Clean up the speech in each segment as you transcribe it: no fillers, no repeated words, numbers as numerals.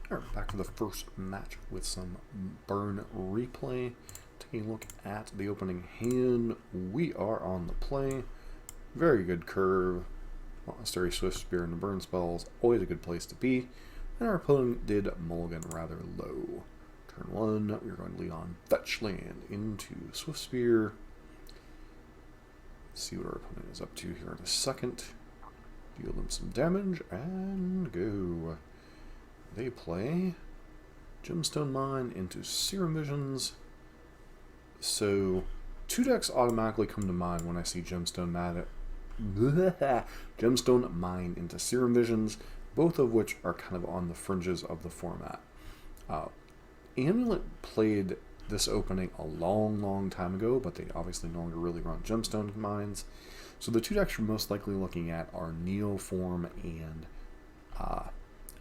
Alright, back to the first match with some Burn replay. Taking a look at the opening hand, we are on the play. Very good curve. Monastery, Swift Spear, and the Burn spells, always a good place to be. And our opponent did mulligan rather low. Turn 1, we're going to lead on Fetch Land into Swift Spear. See what our opponent is up to here in a second. Deal them some damage, and go. They play Gemstone Mine into Serum Visions. So, two decks automatically come to mind when I see Gemstone Mine into Serum Visions, both of which are kind of on the fringes of the format. Amulet played this opening a long time ago, but they obviously no longer really run Gemstone Mines. So the two decks you're most likely looking at are Neoform and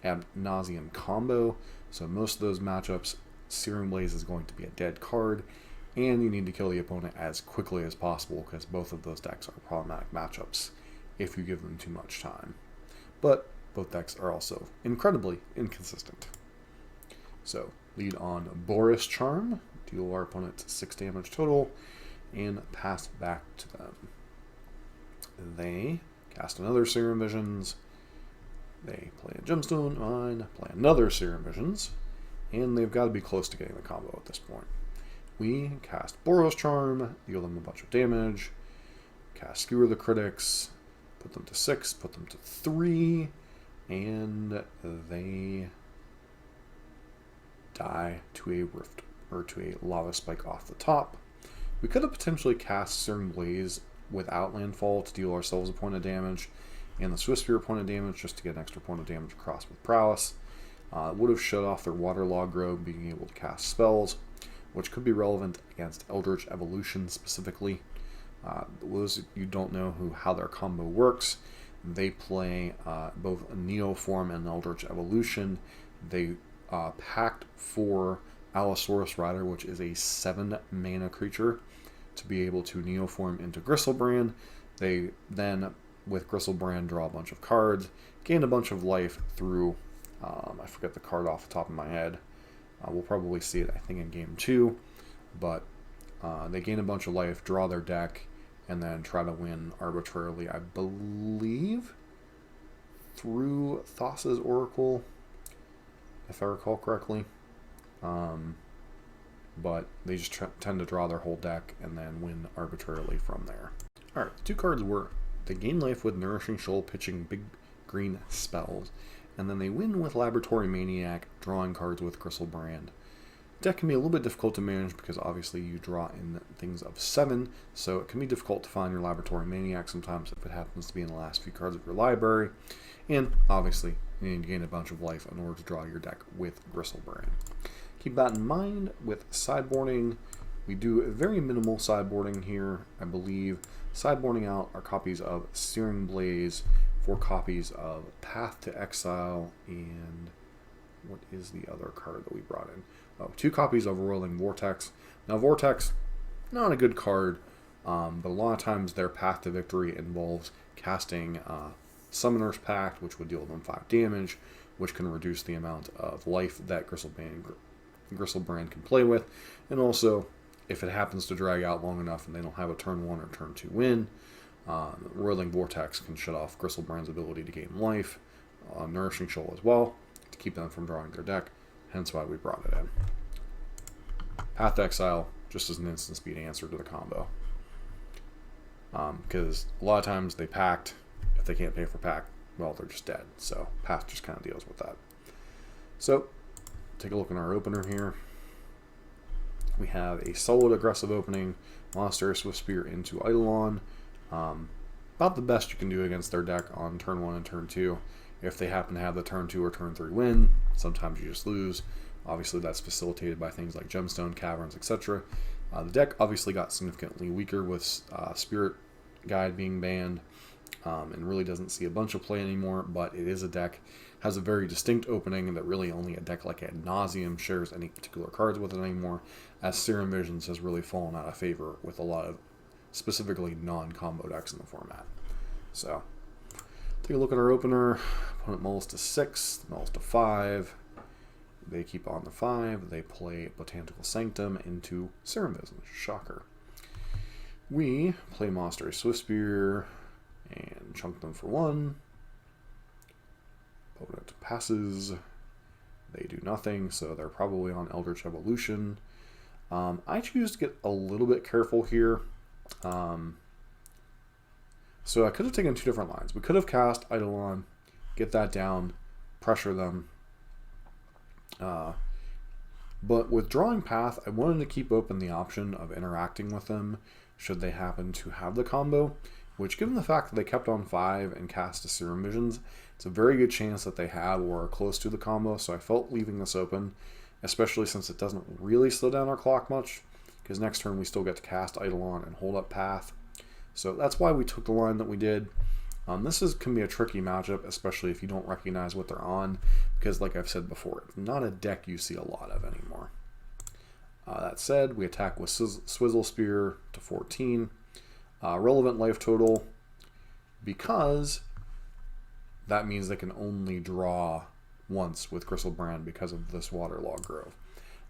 Ad Nauseam Combo. So most of those matchups, Searing Blaze is going to be a dead card, and you need to kill the opponent as quickly as possible because both of those decks are problematic matchups if you give them too much time. But both decks are also incredibly inconsistent. So lead on Boros Charm, deal our opponent 6 damage total, and pass back to them. They cast another Serum Visions. They play a Gemstone Mine, play another Serum Visions, and they've got to be close to getting the combo at this point. We cast Boros Charm, deal them a bunch of damage, cast Skewer the Critics, put them to 6, put them to 3, and they die to a rift, or to a lava spike off the top. We could have potentially cast Searing Blaze without landfall to deal ourselves a point of damage, and the Swift Spear point of damage just to get an extra point of damage across with Prowess. Would have shut off their Waterlogged Robe being able to cast spells, which could be relevant against Eldritch Evolution specifically. Those you don't know how their combo works, they play both Neoform and Eldritch Evolution. They packed for Allosaurus Rider, which is a 7 mana creature, to be able to Neoform into Gristlebrand. They then, with Gristlebrand, draw a bunch of cards, gain a bunch of life through, I forget the card off the top of my head. We'll probably see it, I think, in game 2. But they gain a bunch of life, draw their deck, and then try to win arbitrarily, I believe, through Thassa's Oracle, if I recall correctly. But they just tend to draw their whole deck and then win arbitrarily from there. Alright, the two cards were they gain life with Nourishing Shoal, pitching big green spells, and then they win with Laboratory Maniac, drawing cards with Gristlebrand. Deck can be a little bit difficult to manage because obviously you draw in things of 7, so it can be difficult to find your Laboratory Maniac sometimes if it happens to be in the last few cards of your library, and obviously you need to gain a bunch of life in order to draw your deck with Gristlebrand. Keep that in mind with sideboarding. We do very minimal sideboarding here, I believe. Sideboarding out are copies of Searing Blaze, 4 copies of Path to Exile, and what is the other card that we brought in? Oh, 2 copies of Whirling Vortex. Now Vortex, not a good card, but a lot of times their path to victory involves casting Summoner's Pact, which would deal them 5 damage, which can reduce the amount of life that Gristlebrand can play with, and also if it happens to drag out long enough and they don't have a turn 1 or turn 2 win, Whirling Vortex can shut off Gristlebrand's ability to gain life, Nourishing Shoal as well, to keep them from drawing their deck, hence why we brought it in. Path to Exile, just as an instant speed answer to the combo. Because a lot of times they packed, if they can't pay for pack, well, they're just dead, so Path just kind of deals with that. So, take a look at our opener here. We have a solid aggressive opening, Monastery Swift Spear into Eidolon. About the best you can do against their deck on turn 1 and turn 2. If they happen to have the turn 2 or turn 3 win, sometimes you just lose. Obviously that's facilitated by things like Gemstone, Caverns, etc. The deck obviously got significantly weaker with Spirit Guide being banned, and really doesn't see a bunch of play anymore, but it is a deck, has a very distinct opening that really only a deck like Ad Nauseam shares any particular cards with it anymore, as Serum Visions has really fallen out of favor with a lot of specifically non-combo decks in the format. So, take a look at our opener. Opponent mulls to 6, mulls to 5, They keep on the 5. They play Botanical Sanctum into Serum Business. Shocker. We play Monster Swiftspear and chunk them for 1. Opponent passes. They do nothing, so they're probably on Eldritch Evolution. I choose to get a little bit careful here. So I could have taken 2 different lines. We could have cast Eidolon, get that down, pressure them. But with Drawing Path, I wanted to keep open the option of interacting with them should they happen to have the combo, which, given the fact that they kept on 5 and cast a Serum Visions, it's a very good chance that they have or are close to the combo, so I felt leaving this open, especially since it doesn't really slow down our clock much, because next turn we still get to cast Eidolon and hold up Path. So that's why we took the line that we did. This can be a tricky matchup, especially if you don't recognize what they're on, because like I've said before, it's not a deck you see a lot of anymore. That said, we attack with Swizzle Spear to 14. Relevant life total, because that means they can only draw once with Gristlebrand because of this Waterlog Grove.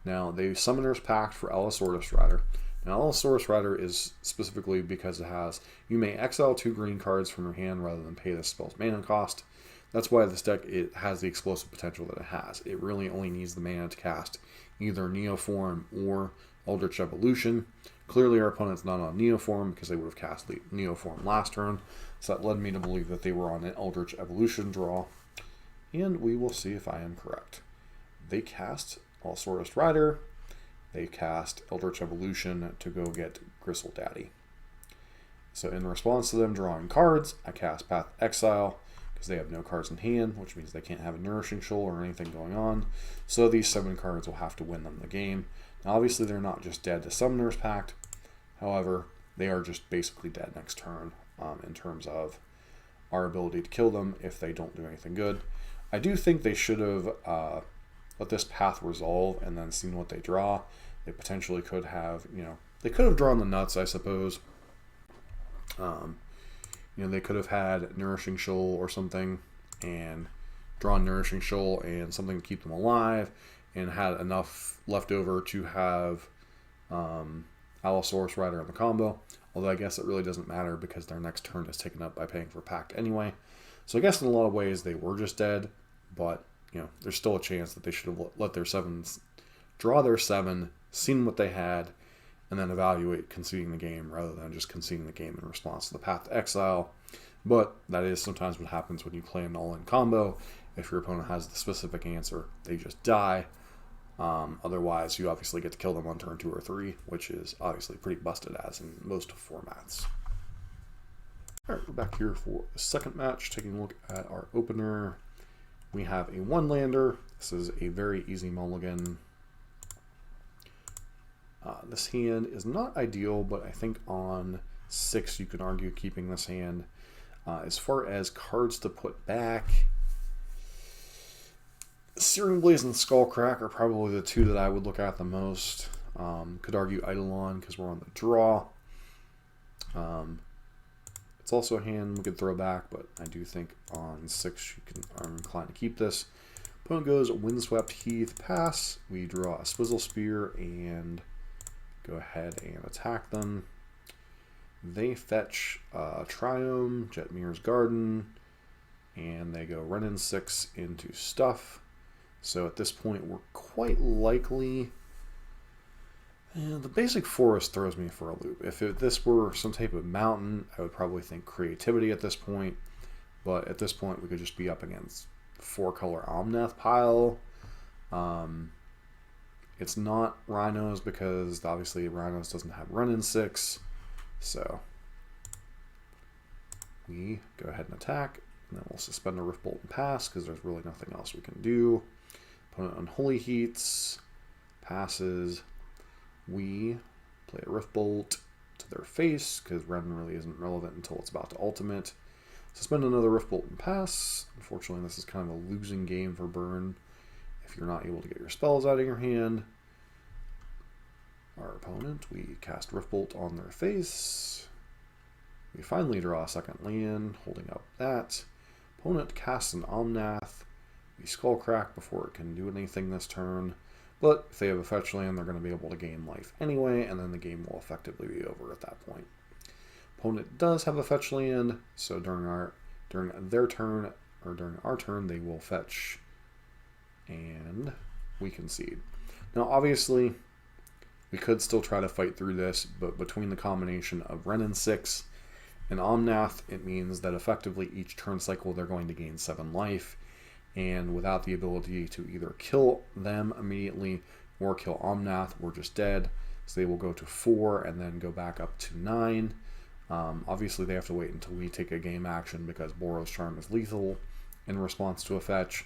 Now, they Summoner's Pact for Allosaurus Rider. Now, Allosaurus Rider is specifically because it has, you may exile 2 green cards from your hand rather than pay the spell's mana cost. That's why this deck, it has the explosive potential that it has. It really only needs the mana to cast either Neoform or Eldritch Evolution. Clearly our opponent's not on Neoform because they would have cast Neoform last turn, so that led me to believe that they were on an Eldritch Evolution draw, and we will see if I am correct. They cast Allosaurus Rider, they cast Eldritch Evolution to go get Gristle Daddy. So in response to them drawing cards, I cast Path Exile, because they have no cards in hand, which means they can't have a Nourishing Shoal or anything going on, so these 7 cards will have to win them the game. Now, obviously, they're not just dead to Summoner's Pact. However, they are just basically dead next turn in terms of our ability to kill them if they don't do anything good. I do think they should have let this path resolve and then seen what they draw. They potentially could have, they could have drawn the nuts, I suppose. They could have had Nourishing Shoal or something and drawn Nourishing Shoal and something to keep them alive, and had enough left over to have Allosaurus Rider in the combo. Although I guess it really doesn't matter because their next turn is taken up by paying for Pact anyway. So I guess in a lot of ways they were just dead, but there's still a chance that they should have let their 7s draw their 7, seen what they had, and then evaluate conceding the game rather than just conceding the game in response to the Path to Exile. But that is sometimes what happens when you play an all-in combo. If your opponent has the specific answer, they just die. Otherwise, you obviously get to kill them on turn 2 or 3, which is obviously pretty busted as in most formats. Alright, we're back here for the second match, taking a look at our opener. We have a 1-lander. This is a very easy mulligan. This hand is not ideal, but I think on 6 you can argue keeping this hand. As far as cards to put back, Searing Blaze and Skullcrack are probably the 2 that I would look at the most. Could argue Eidolon because we're on the draw. It's also a hand we could throw back, but I do think on 6 I'm inclined to keep this. Opponent goes Windswept Heath, pass. We draw a Swizzle Spear and go ahead and attack them. They fetch Triome, Jetmir's Garden, and they go Renin 6 into Stuff. So at this point, we're quite likely... the basic forest throws me for a loop. If this were some type of mountain, I would probably think creativity at this point. But at this point, we could just be up against 4-color Omnath pile. It's not Rhinos because obviously Rhinos doesn't have Renin 6. So we go ahead and attack. And then we'll suspend a Rift Bolt and pass because there's really nothing else we can do. Opponent Unholy Heats, passes. We play a Rift Bolt to their face because Renin really isn't relevant until it's about to ultimate. Suspend another Rift Bolt and pass. Unfortunately, this is kind of a losing game for Burn if you're not able to get your spells out of your hand. Our opponent, we cast Rift Bolt on their face. We finally draw a second land, holding up that. Opponent casts an Omnath, the Skullcrack before it can do anything this turn. But if they have a fetch land, they're going to be able to gain life anyway, and then the game will effectively be over at that point. Opponent does have a fetch land, so during their turn, or during our turn, they will fetch, and we concede. Now, obviously, we could still try to fight through this, but between the combination of Wrenn and 6 and Omnath, it means that effectively each turn cycle they're going to gain 7 life, and without the ability to either kill them immediately or kill Omnath, we're just dead. So they will go to 4 and then go back up to 9. Obviously, they have to wait until we take a game action because Boros Charm is lethal in response to a fetch,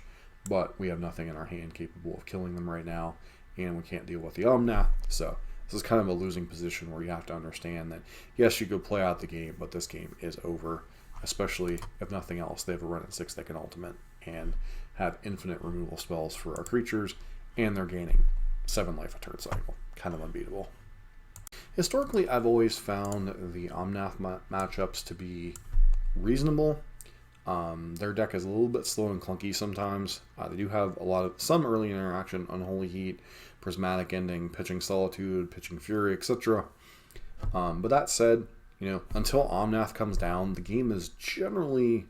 but we have nothing in our hand capable of killing them right now, and we can't deal with the Omnath. So this is kind of a losing position where you have to understand that, yes, you could play out the game, but this game is over, especially if nothing else. They have a Wrenn and 6 that can ultimate and have infinite removal spells for our creatures, and they're gaining 7 life a turn cycle. Kind of unbeatable. Historically, I've always found the Omnath matchups to be reasonable. Their deck is a little bit slow and clunky sometimes. They do have some early interaction, Unholy Heat, Prismatic Ending, Pitching Solitude, Pitching Fury, etc. But that said, until Omnath comes down, the game is generally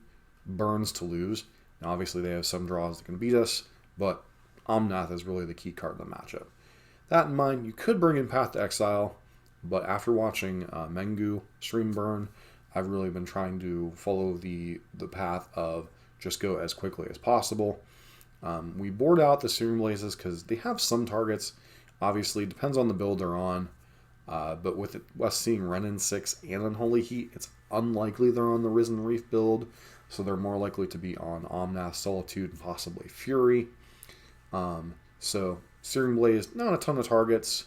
Burns to lose. Now, obviously, they have some draws that can beat us, but Omnath is really the key card in the matchup. That in mind, you could bring in Path to Exile, but after watching Mengu stream Burn, I've really been trying to follow the path of just go as quickly as possible. We board out the Searing Blazes because they have some targets. Obviously, depends on the build they're on. But with us seeing Wrenn and 6 and Unholy Heat, it's unlikely they're on the Risen Reef build. So they're more likely to be on Omnath, Solitude, and possibly Fury. So Searing Blaze, not a ton of targets.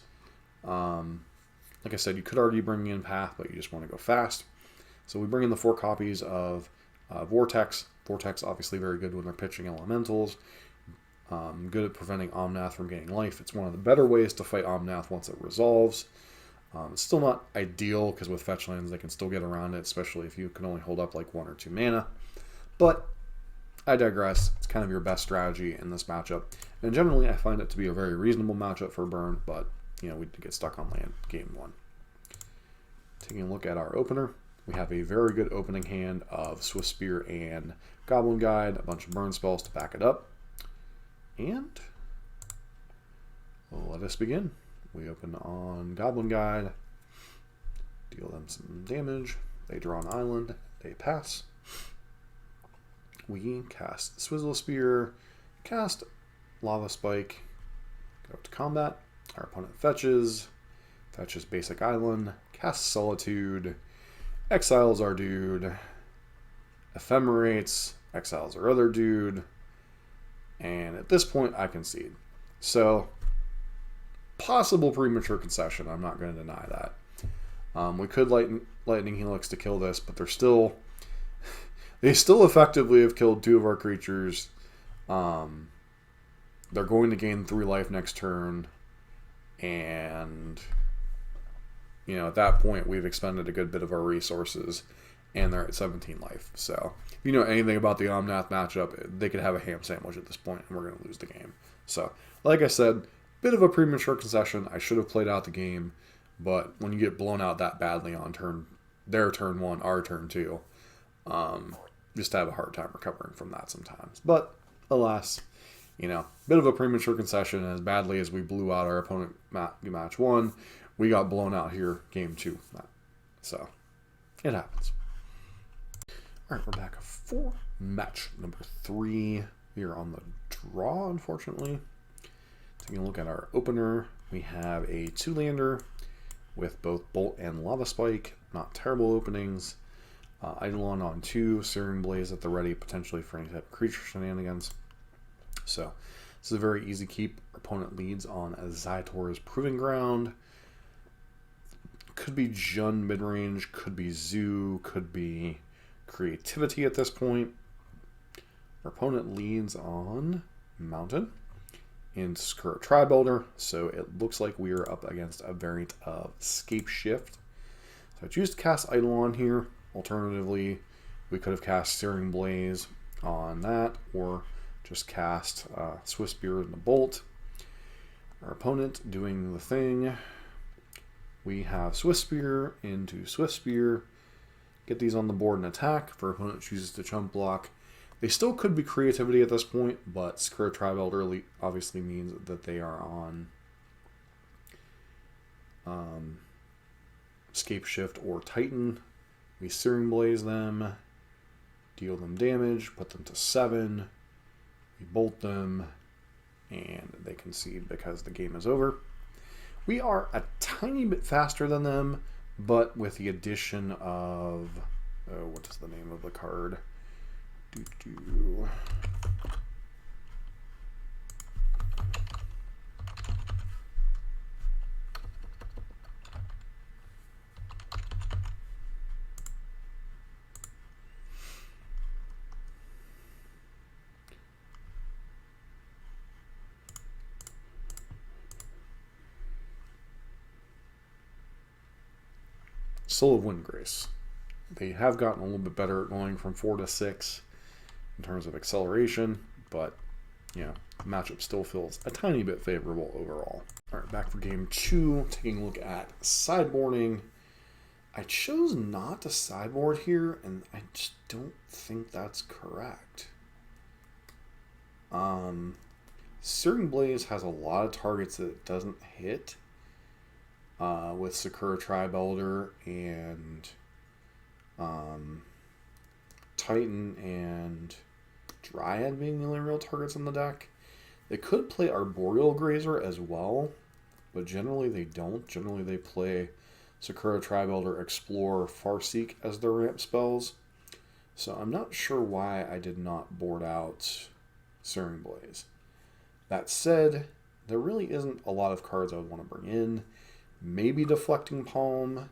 Like I said, you could already bring in Path, but you just want to go fast. So we bring in the 4 copies of Vortex. Vortex, obviously very good when they're pitching elementals. Good at preventing Omnath from gaining life. It's one of the better ways to fight Omnath once it resolves. It's still not ideal because with fetch lands they can still get around it, especially if you can only hold up like 1 or 2 mana. But I digress. It's kind of your best strategy in this matchup. And generally I find it to be a very reasonable matchup for Burn, but we did get stuck on land game 1. Taking a look at our opener, we have a very good opening hand of Swift Spear and Goblin Guide, a bunch of burn spells to back it up. And let us begin. We open on Goblin Guide, deal them some damage. They draw an island, they pass. We cast Swizzle Spear, cast Lava Spike, go to combat. Our opponent fetches basic island, casts Solitude, exiles our dude, ephemerates, exiles our other dude, and at this point I concede. So, possible premature concession, I'm not going to deny that. We could Lightning Helix to kill this, but they still effectively have killed 2 of our creatures. They're going to gain 3 life next turn, and at that point we've expended a good bit of our resources, and they're at 17 life. So if you know anything about the Omnath matchup, they could have a ham sandwich at this point, and we're going to lose the game. So like I said, bit of a premature concession. I should have played out the game, but when you get blown out that badly on their turn 1, our turn 2, just have a hard time recovering from that sometimes. But alas, bit of a premature concession. As badly as we blew out our opponent match 1, we got blown out here game 2. So it happens. All right, we're back for match number 3. We are on the draw, unfortunately. Taking a look at our opener, we have a 2-lander with both Bolt and Lava Spike. Not terrible openings. Eidolon on 2, Searing Blaze at the ready, potentially for any type of creature shenanigans. So this is a very easy keep. Our opponent leads on Zayator's Proving Ground. Could be Jund midrange, could be Zoo, could be Creativity at this point. Our opponent leads on Mountain and Skirr Tribe Builder, so it looks like we are up against a variant of Scapeshift. So I choose to cast Eidolon here. Alternatively, we could have cast Searing Blaze on that, or just cast Swift Spear and the Bolt. Our opponent doing the thing. We have Swift Spear into Swift Spear. Get these on the board and attack. If our opponent chooses to chump block, they still could be creativity at this point, but Sakura Tribe Elder obviously means that they are on Scapeshift or Titan. We Searing Blaze them, deal them damage, put them to 7. We bolt them, and they concede because the game is over. We are a tiny bit faster than them, but with the addition of, what is the name of the card? Soul of Windgrace. They have gotten a little bit better at going from 4 to 6 in terms of acceleration, but yeah, the matchup still feels a tiny bit favorable overall. All right, back for game 2, taking a look at sideboarding. I chose not to sideboard here, and I just don't think that's correct. Searing Blaze has a lot of targets that it doesn't hit. With Sakura Tribe Elder and Titan and Dryad being the only real targets in the deck. They could play Arboreal Grazer as well, but generally they don't. Generally they play Sakura Tribe Elder, Explorer, Farseek as their ramp spells. So I'm not sure why I did not board out Searing Blaze. That said, there really isn't a lot of cards I would want to bring in. Maybe Deflecting Palm,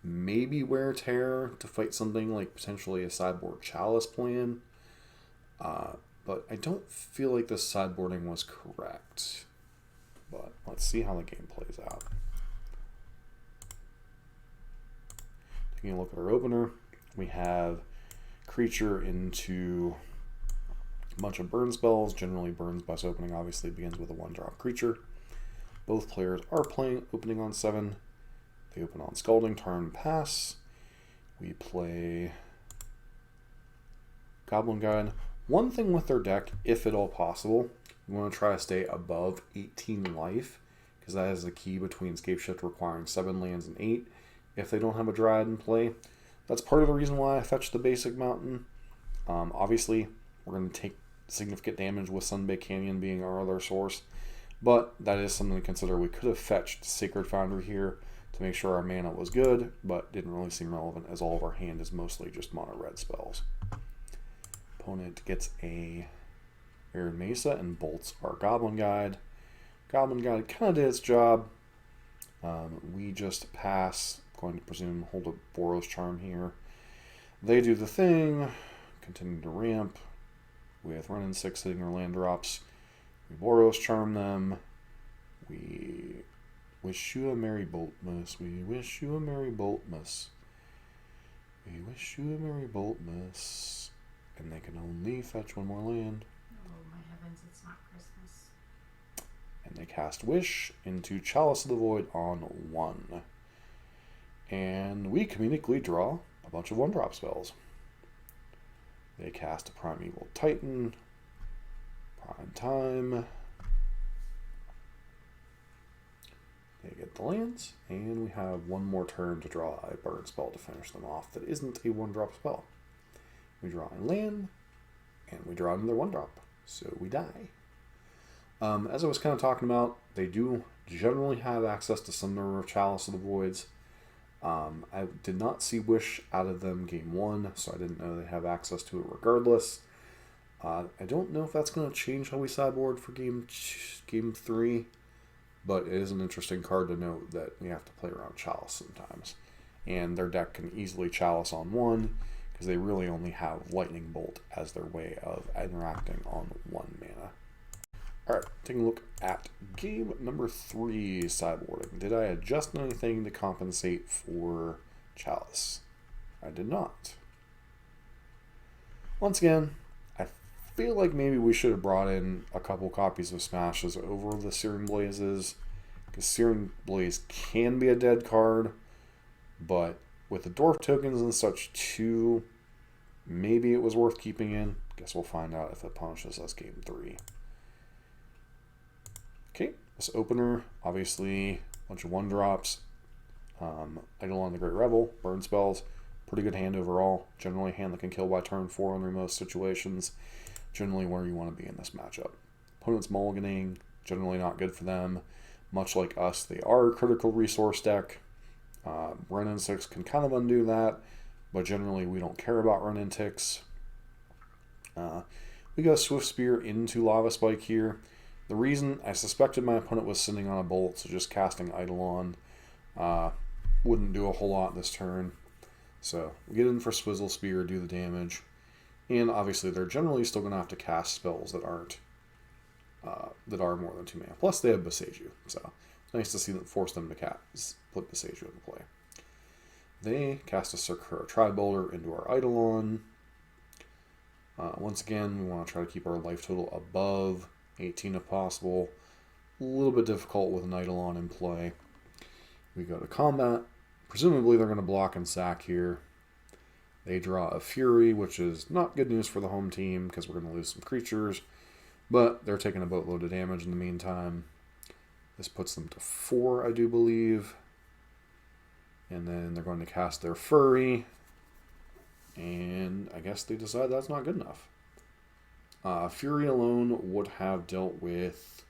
maybe Wear Tear to fight something like potentially a sideboard Chalice plan. But I don't feel like this sideboarding was correct. But let's see how the game plays out. Taking a look at our opener, we have creature into a bunch of burn spells. Generally, Burns Bus opening obviously begins with a 1-drop creature. Both players are playing opening on 7. They open on Scalding, turn, pass. We play Goblin Guide. One thing with their deck, if at all possible, we want to try to stay above 18 life, because that is the key between Scapeshift requiring 7 lands and 8 if they don't have a Dryad in play. That's part of the reason why I fetched the basic mountain. Obviously, we're going to take significant damage with Sunbaked Canyon being our other source. But that is something to consider. We could have fetched Sacred Foundry here to make sure our mana was good, but didn't really seem relevant as all of our hand is mostly just mono red spells. Opponent gets a Arid Mesa and bolts our Goblin Guide. Goblin Guide kind of did its job. We just pass. Going to presume hold a Boros Charm here. They do the thing. Continue to ramp with Run and 6 hitting their land drops. We Boros Charm them. We wish you a merry Boltmas. We wish you a merry Boltmas. We wish you a merry Boltmas. And they can only fetch 1 more land. Oh my heavens, it's not Christmas. And they cast Wish into Chalice of the Void on 1. And we comedically draw a bunch of 1-drop spells. They cast a Primeval Titan. Prime Time. They get the lands, and we have 1 more turn to draw a burn spell to finish them off that isn't a 1-drop spell. We draw a land, and we draw another 1-drop, so we die. As I was kind of talking about, they do generally have access to some number of Chalice of the Voids. I did not see Wish out of them game 1, so I didn't know they have access to it regardless. I don't know if that's going to change how we sideboard for game 3, but it is an interesting card to note that we have to play around Chalice sometimes. And their deck can easily Chalice on 1, because they really only have Lightning Bolt as their way of interacting on 1 mana. Alright, taking a look at game number 3 sideboarding. Did I adjust anything to compensate for Chalice? I did not. Once again, I feel like maybe we should have brought in a couple copies of Smashes over the Searing Blazes, because Searing Blaze can be a dead card, but with the Dwarf tokens and such too, maybe it was worth keeping in. Guess we'll find out if it punishes us game 3. Okay, this opener, obviously a bunch of 1-drops. Eidolon the Great Rebel, burn spells, pretty good hand overall. Generally a hand that can kill by turn 4 under most situations. Generally where you want to be in this matchup. Opponent's mulliganing, generally not good for them. Much like us, they are a critical resource deck. Run-in ticks can kind of undo that, but generally we don't care about run-in ticks. We go Swift Spear into Lava Spike here. The reason I suspected my opponent was sitting on a bolt, so just casting Eidolon wouldn't do a whole lot this turn. So we get in for Swizzle Spear, do the damage, and obviously they're generally still going to have to cast spells that are more than 2 mana. Plus they have Boseiju, so it's nice to see them force them to put Boseiju into play. They cast a Sakura Tri-Boulder into our Eidolon. Once again, we want to try to keep our life total above 18 if possible. A little bit difficult with an Eidolon in play. We go to combat. Presumably they're going to block and sack here. They draw a Fury, which is not good news for the home team because we're going to lose some creatures. But they're taking a boatload of damage in the meantime. This puts them to 4, I do believe. And then they're going to cast their Fury. And I guess they decide that's not good enough. Fury alone would have dealt with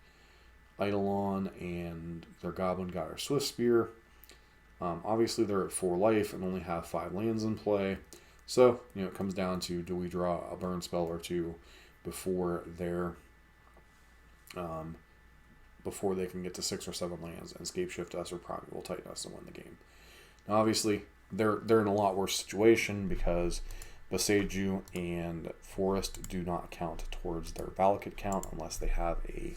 Eidolon and their Goblin Guy or Swift Spear. Obviously they're at 4 life and only have 5 lands in play. So, it comes down to, do we draw a burn spell or 2 before before they can get to 6 or 7 lands and Scapeshift us or Primeval Titan us and win the game. Now obviously they're in a lot worse situation because Boseiju and Forest do not count towards their Valakut count unless they have a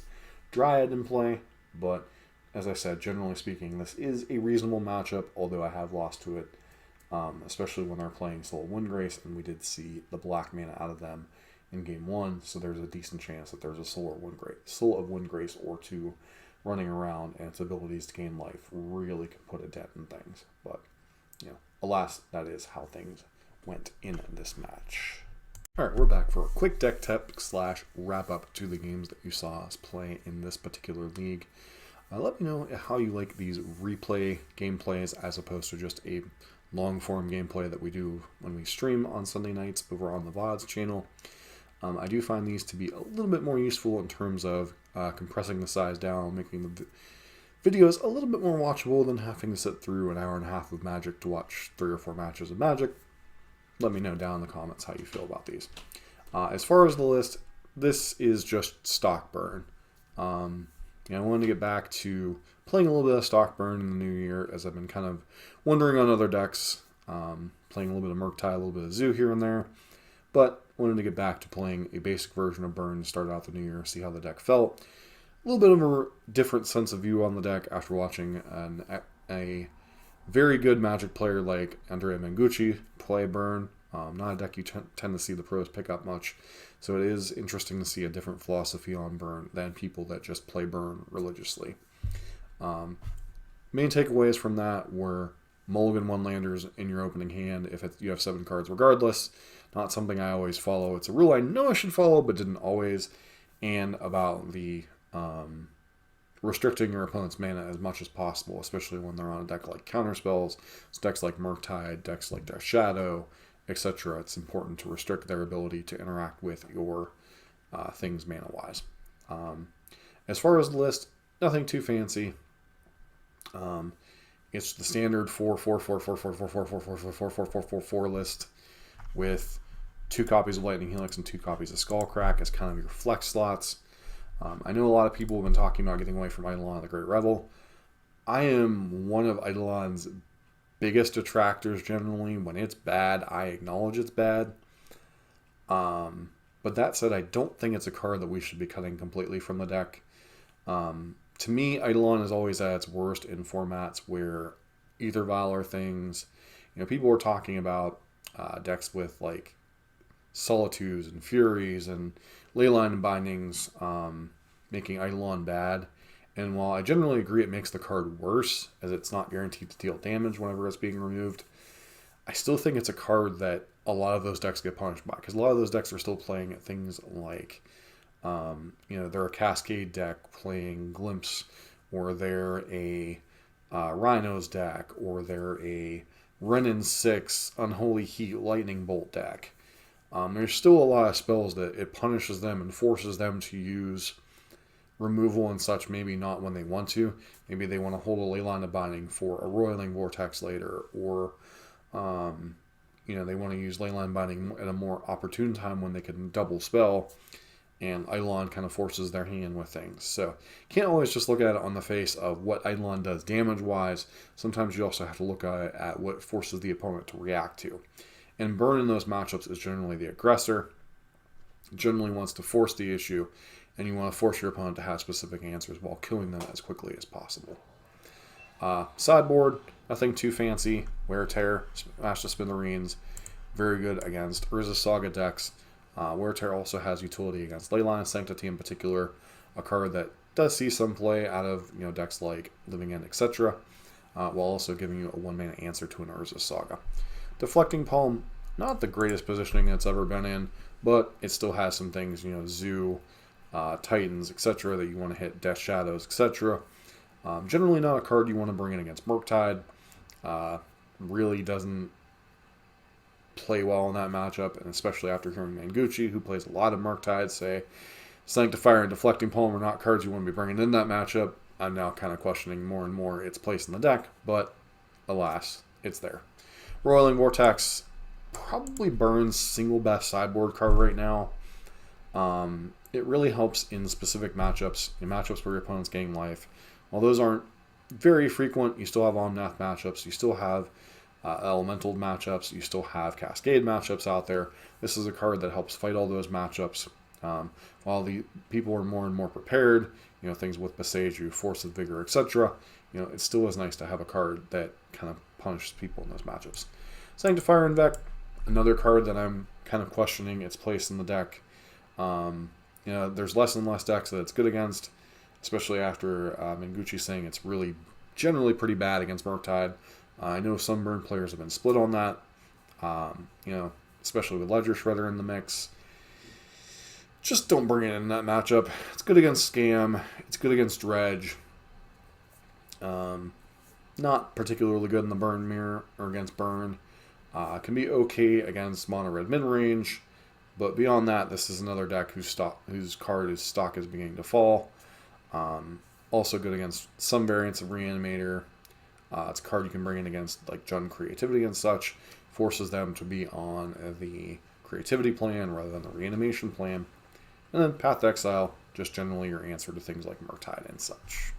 Dryad in play. But as I said, generally speaking, this is a reasonable matchup, although I have lost to it, especially when they're playing Soul of Windgrace, and we did see the black mana out of them in game 1, so there's a decent chance that there's a Soul of Windgrace or 2 running around, and its abilities to gain life really can put a dent in things. But, alas, that is how things went in this match. Alright, we're back for a quick deck tip / wrap up to the games that you saw us play in this particular league. Let me know how you like these replay gameplays as opposed to just a long form gameplay that we do when we stream on Sunday nights over on the VODs channel. I do find these to be a little bit more useful in terms of compressing the size down, making the videos a little bit more watchable than having to sit through an hour and a half of Magic to watch 3 or 4 matches of Magic. Let me know down in the comments how you feel about these. As far as the list, this is just stock burn. I wanted to get back to playing a little bit of stock burn in the new year, as I've been kind of wondering on other decks, playing a little bit of Murktide, a little bit of Zoo here and there, but wanted to get back to playing a basic version of Burn to start out the new year, see how the deck felt. A little bit of a different sense of view on the deck after watching a very good Magic player like Andrea Mengucci play Burn. Not a deck you tend to see the pros pick up much, so it is interesting to see a different philosophy on Burn than people that just play Burn religiously. Main takeaways from that were mulligan 1-landers in your opening hand if you have 7 cards regardless. Not something I always follow. It's a rule I know I should follow but didn't always. And about the restricting your opponent's mana as much as possible, especially when they're on a deck like Counterspells, decks like Murktide, decks like Death Shadow, etc. It's important to restrict their ability to interact with your things mana-wise. As far as the list, nothing too fancy. It's the standard 4 list with 2 copies of Lightning Helix and 2 copies of Skullcrack as kind of your flex slots. I know a lot of people have been talking about getting away from Eidolon the Great Rebel. I am one of Eidolon's biggest detractors generally. When it's bad, I acknowledge it's bad. But that said, I don't think it's a card that we should be cutting completely from the deck. To me, Eidolon is always at its worst in formats where either Valor things, people were talking about decks with like Solitudes and Furies and Leyline and Bindings making Eidolon bad. And while I generally agree it makes the card worse, as it's not guaranteed to deal damage whenever it's being removed, I still think it's a card that a lot of those decks get punished by. Because a lot of those decks are still playing things like, they're a Cascade deck playing Glimpse, or they're a Rhinos deck, or they're a Renin 6 Unholy Heat Lightning Bolt deck. There's still a lot of spells that it punishes them and forces them to use removal and such, maybe not when they want to. Maybe they want to hold a Leyline of Binding for a Roiling Vortex later, or they want to use Leyline Binding at a more opportune time when they can double spell, and Eidolon kind of forces their hand with things. So can't always just look at it on the face of what Eidolon does damage-wise. Sometimes you also have to look at it at what forces the opponent to react to. And Burn in those matchups is generally the aggressor. Generally wants to force the issue, and you want to force your opponent to have specific answers while killing them as quickly as possible. Sideboard, nothing too fancy. Wear Tear, Smash the Smithereens, very good against Urza Saga decks. Wear Tear also has utility against Leyline Sanctity in particular, a card that does see some play out of decks like Living End, etc., while also giving you a 1-mana answer to an Urza Saga. Deflecting Palm, not the greatest positioning it's ever been in, but it still has some things, Zoo, Titans, etc., that you want to hit, Death Shadows, etc. Generally not a card you want to bring in against Murktide. Really doesn't play well in that matchup, and especially after hearing Manguchi, who plays a lot of Murktide, say Sanctifier and Deflecting Palm are not cards you want to be bringing in that matchup. I'm now kind of questioning more and more its place in the deck, but alas, it's there. Roiling Vortex, probably Burn's single best sideboard card right now. It really helps in specific matchups, in matchups where your opponent's gaining life. While those aren't very frequent, you still have Omnath matchups, you still have Elemental matchups, you still have Cascade matchups out there. This is a card that helps fight all those matchups. While the people are more and more prepared, things with Boseiju, Force of Vigor, etc., it still is nice to have a card that kind of punishes people in those matchups. Sanctifier and Vec, another card that I'm kind of questioning its place in the deck. There's less and less decks that it's good against, especially after Manguchi saying it's really generally pretty bad against Murktide. I know some Burn players have been split on that, especially with Ledger Shredder in the mix. Just don't bring it in that matchup. It's good against Scam. It's good against Dredge. Not particularly good in the Burn mirror or against Burn. Can be okay against Mono Red mid range, but beyond that, this is another deck whose stock is beginning to fall. Also good against some variants of Reanimator. It's a card you can bring in against like Jund Creativity and such. Forces them to be on the Creativity plan rather than the Reanimation plan. And then Path to Exile, just generally your answer to things like Murktide and such.